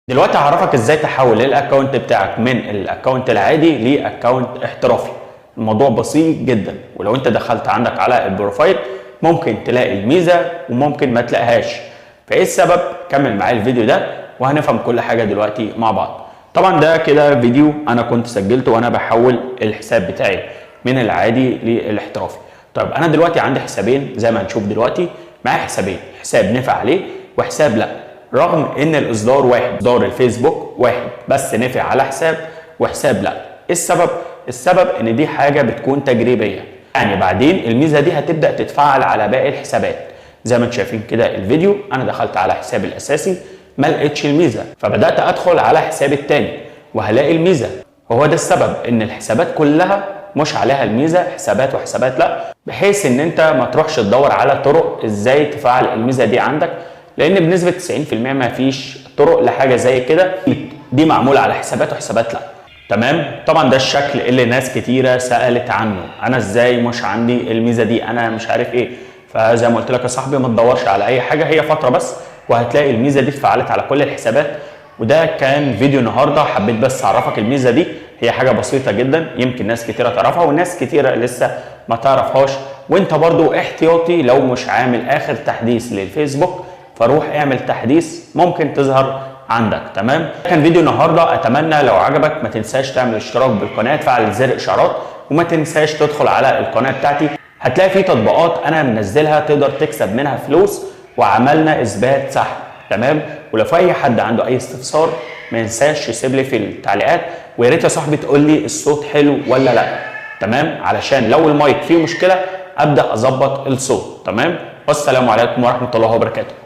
دلوقتي هعرفك ازاي تحول الاكونت بتاعك من الاكونت العادي لاكونت احترافي. الموضوع بسيط جدا، ولو انت دخلت عندك على البروفايل ممكن تلاقي الميزه وممكن ما تلاقيهاش. فايه السبب؟ كمل معايا الفيديو ده وهنفهم كل حاجه دلوقتي مع بعض. طبعا ده كده فيديو انا كنت سجلته وانا بحول الحساب بتاعي من العادي للاحترافي. طيب انا دلوقتي عندي حسابين زي ما هنشوف دلوقتي. معايا حسابين، حساب نفع عليه وحساب لا، رغم ان الاصدار واحد، اصدار الفيسبوك واحد، بس نفع على حساب وحساب لا. ايه السبب؟ السبب ان دي حاجه بتكون تجريبيه، يعني بعدين الميزه دي هتبدا تتفعل على باقي الحسابات. زي ما انتم شايفين كده الفيديو، انا دخلت على حسابي الاساسي ما لقيتش الميزه، فبدات ادخل على حسابي الثاني وهلاقي الميزه. وهو ده السبب ان الحسابات كلها مش عليها الميزه، حسابات وحسابات لا، بحيث ان انت ما تروحش تدور على طرق ازاي تفعل الميزه دي عندك، لان بنسبه 90% ما فيش طرق لحاجه زي كده. دي معموله على حسابات وحسابات لا. تمام؟ طبعا ده الشكل اللي ناس كتيره سالت عنه، انا ازاي مش عندي الميزه دي، انا مش عارف ايه. فزي ما قلت لك يا صاحبي، ما تدورش على اي حاجه، هي فتره بس وهتلاقي الميزه دي اتفعلت على كل الحسابات. وده كان فيديو النهارده، حبيت بس اعرفك الميزه دي. هي حاجه بسيطه جدا، يمكن ناس كتيره تعرفها وناس كتيره لسه ما تعرفهاش. وانت برضو احتياطي، لو مش عامل اخر تحديث للفيسبوك فروح اعمل تحديث، ممكن تظهر عندك. تمام؟ كان فيديو النهارده، اتمنى لو عجبك ما تنساش تعمل اشتراك بالقناه، تفعل زر اشعارات، وما تنساش تدخل على القناه بتاعتي. هتلاقي في تطبيقات انا منزلها تقدر تكسب منها فلوس، وعملنا اثبات سحب. تمام؟ ولو في اي حد عنده اي استفسار ما ينساش يسيب لي في التعليقات، ويا ريت يا صاحبي تقول لي الصوت حلو ولا لا. تمام؟ علشان لو المايك فيه مشكله ابدا اظبط الصوت. تمام؟ والسلام عليكم ورحمه الله وبركاته.